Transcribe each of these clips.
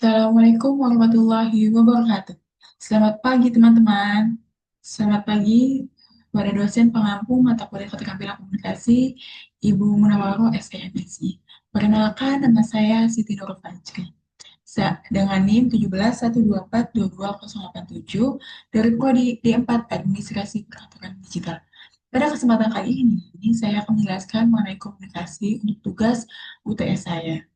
Assalamualaikum warahmatullahi wabarakatuh. Selamat pagi teman-teman. Selamat pagi pada dosen pengampu mata kuliah keterampilan komunikasi, Ibu Munawwaroh SPMSI. Perkenalkan, nama saya Siti Nurul Fajri. Dengan NIM 1712422087 dari Prodi D4 Administrasi Peraturan Digital. Pada kesempatan kali ini saya akan menjelaskan mengenai komunikasi untuk tugas UTS saya.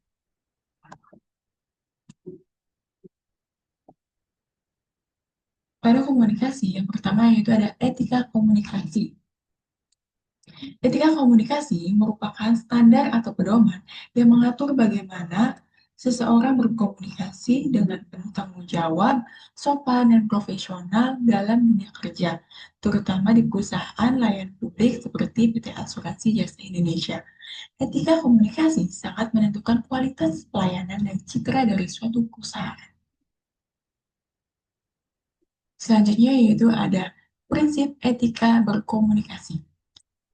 Pada komunikasi, yang pertama yaitu ada etika komunikasi. Etika komunikasi merupakan standar atau pedoman yang mengatur bagaimana seseorang berkomunikasi dengan penuh tanggung jawab, sopan, dan profesional dalam dunia kerja, terutama di perusahaan layanan publik seperti PT Asuransi Jasa Indonesia. Etika komunikasi sangat menentukan kualitas pelayanan dan citra dari suatu perusahaan. Selanjutnya yaitu ada prinsip etika berkomunikasi.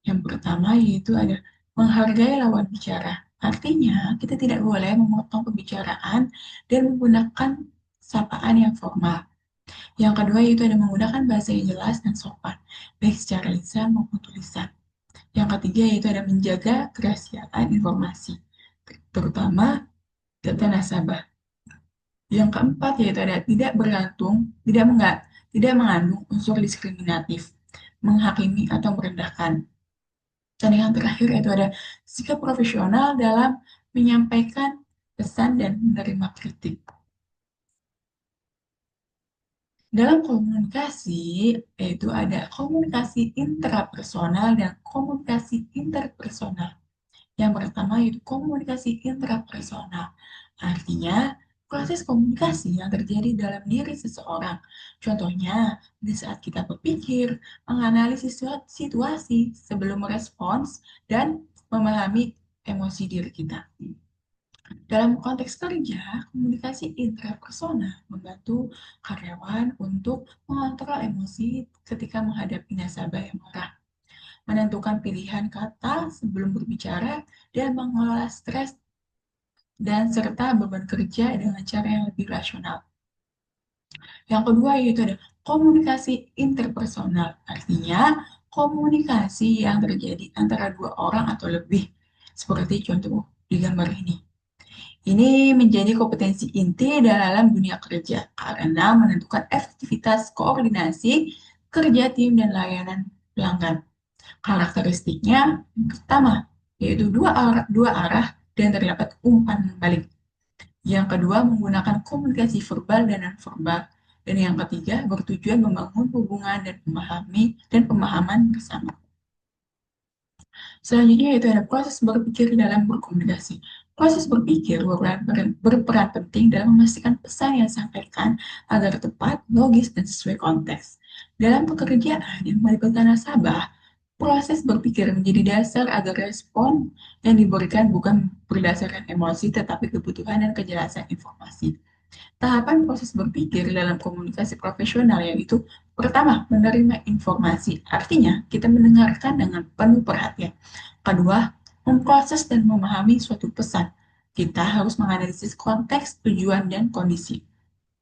Yang pertama yaitu ada menghargai lawan bicara. Artinya, kita tidak boleh memotong pembicaraan dan menggunakan sapaan yang formal. Yang kedua yaitu ada menggunakan bahasa yang jelas dan sopan, baik secara lisan maupun tulisan. Yang ketiga yaitu ada menjaga kerahasiaan informasi, terutama data nasabah. Yang keempat yaitu ada tidak mengandung unsur diskriminatif, menghakimi atau merendahkan. Dan yang terakhir itu ada sikap profesional dalam menyampaikan pesan dan menerima kritik. Dalam komunikasi, yaitu ada komunikasi intrapersonal dan komunikasi interpersonal. Yang pertama yaitu komunikasi intrapersonal. Artinya, proses komunikasi yang terjadi dalam diri seseorang. Contohnya, di saat kita berpikir, menganalisis situasi sebelum merespons, dan memahami emosi diri kita. Dalam konteks kerja, komunikasi intrapersonal membantu karyawan untuk mengontrol emosi ketika menghadapi nasabah yang marah, menentukan pilihan kata sebelum berbicara, dan mengelola stres dan serta beban kerja dengan cara yang lebih rasional. Yang kedua yaitu ada komunikasi interpersonal, artinya komunikasi yang terjadi antara dua orang atau lebih, seperti contoh di gambar ini. Ini menjadi kompetensi inti dalam dunia kerja karena menentukan efektivitas koordinasi kerja tim dan layanan pelanggan. Karakteristiknya yang pertama yaitu dua arah dan terdapat umpan balik. Yang kedua menggunakan komunikasi verbal dan non-verbal. Dan yang ketiga bertujuan membangun hubungan dan pemahaman bersama. Selanjutnya itu ada proses berpikir dalam berkomunikasi. Proses berpikir berperan penting dalam memastikan pesan yang disampaikan agar tepat, logis, dan sesuai konteks. Dalam pekerjaan yang melibatkan nasabah, proses berpikir menjadi dasar agar respon yang diberikan bukan berdasarkan emosi, tetapi kebutuhan dan kejelasan informasi. Tahapan proses berpikir dalam komunikasi profesional yaitu pertama, menerima informasi. Artinya, kita mendengarkan dengan penuh perhatian. Kedua, memproses dan memahami suatu pesan. Kita harus menganalisis konteks, tujuan, dan kondisi.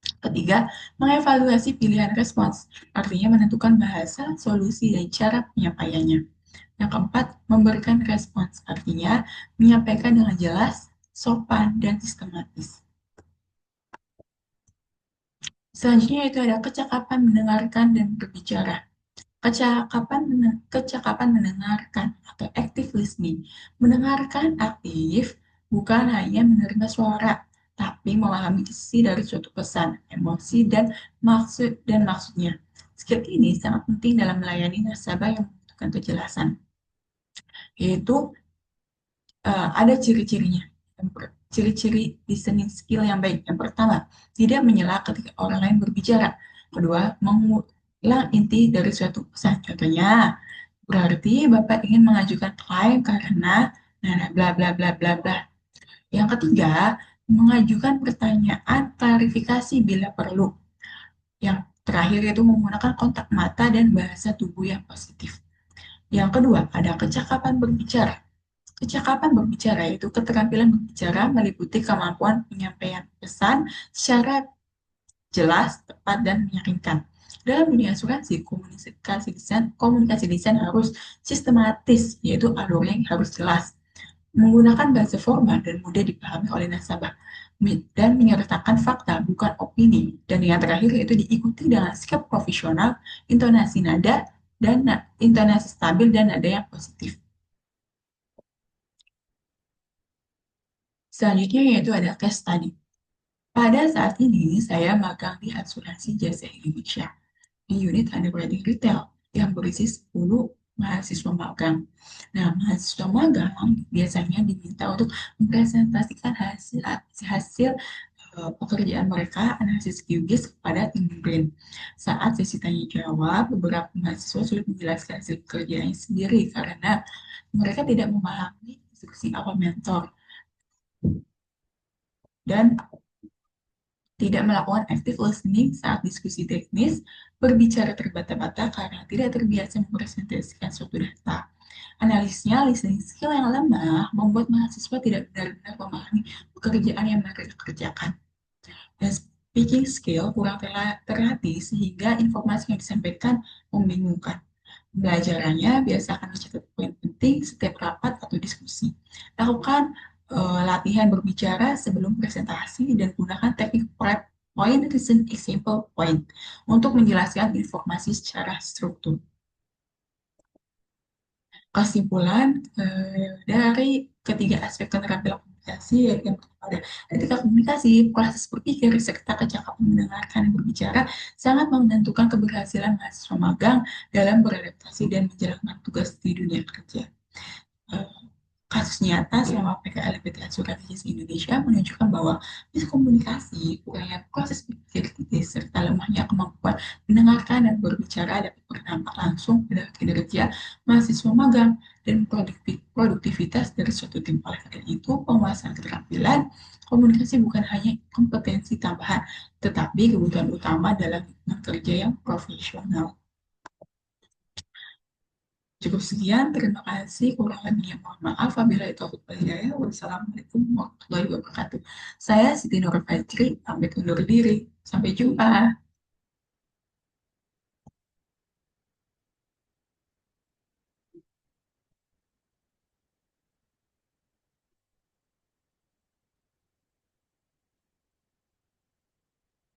Ketiga, mengevaluasi pilihan respons. Artinya menentukan bahasa, solusi, dan cara penyampaiannya. Yang keempat, memberikan respons. Artinya menyampaikan dengan jelas, sopan, dan sistematis. Selanjutnya itu ada kecakapan mendengarkan dan berbicara. Kecakapan mendengarkan atau active listening. Mendengarkan aktif bukan hanya menerima suara, tapi memahami isi dari suatu pesan, emosi, dan maksudnya. Skill ini sangat penting dalam melayani nasabah yang membutuhkan kejelasan, yaitu ada ciri-cirinya. Ciri-ciri listening skill yang baik. Yang pertama, tidak menyela ketika orang lain berbicara. Kedua, mengulang inti dari suatu pesan. Contohnya, berarti Bapak ingin mengajukan klaim karena nah bla bla bla bla bla. Yang ketiga, mengajukan pertanyaan klarifikasi bila perlu. Yang terakhir itu menggunakan kontak mata dan bahasa tubuh yang positif. Yang kedua, ada kecakapan berbicara. Kecakapan berbicara yaitu keterampilan berbicara meliputi kemampuan penyampaian pesan secara jelas, tepat, dan meyakinkan. Dalam dunia asuransi, komunikasi desain harus sistematis, yaitu alurnya harus jelas, menggunakan bahasa formal dan mudah dipahami oleh nasabah, dan menyertakan fakta, bukan opini. Dan yang terakhir yaitu diikuti dengan sikap profesional, intonasi stabil dan nada yang positif. Selanjutnya yaitu ada case study. Pada saat ini, saya magang di asuransi jasa Indonesia di unit underwriting retail yang berisi 10 mahasiswa magang. Nah, mahasiswa magang biasanya diminta untuk mempresentasikan hasil hasil pekerjaan mereka, analisis QGIS kepada tim brain. Saat sesi tanya jawab, beberapa mahasiswa sulit menjelaskan hasil pekerjaannya sendiri karena mereka tidak memahami instruksi awal mentor dan tidak melakukan active listening saat diskusi teknis, berbicara terbata-bata karena tidak terbiasa mempresentasikan suatu data. Analisnya, listening skill yang lemah membuat mahasiswa tidak benar-benar memahami pekerjaan yang mereka kerjakan. Dan speaking skill kurang terlatih sehingga informasi yang disampaikan membingungkan. Pembelajarannya biasakan mencatat poin penting setiap rapat atau diskusi. Lakukan latihan berbicara sebelum presentasi dan gunakan teknik prep point, reason, example, point untuk menjelaskan informasi secara struktur. Kesimpulan dari ketiga aspek keterampilan komunikasi yang ada etika komunikasi, proses berpikir, serta kecakapan mendengarkan dan berbicara sangat menentukan keberhasilan mahasiswa magang dalam beradaptasi dan menjalankan tugas di dunia kerja. Eh, Kasus nyata selama PKLBT Asuransi Indonesia menunjukkan bahwa miskomunikasi, kurangnya proses berpikir kritis, serta lemahnya kemampuan mendengarkan dan berbicara dapat berdampak langsung pada kinerja mahasiswa magang dan produktivitas dari suatu tim. Oleh karena itu, penguasaan keterampilan komunikasi bukan hanya kompetensi tambahan, tetapi kebutuhan utama dalam lingkungan kerja yang profesional. Cukup sekian, terima kasih. Kurang lebihnya mohon maaf. Apabila itu aku hidayah. Wassalamualaikum warahmatullahi wabarakatuh. Saya Siti Nur Fajri, pamit undur diri. Sampai jumpa.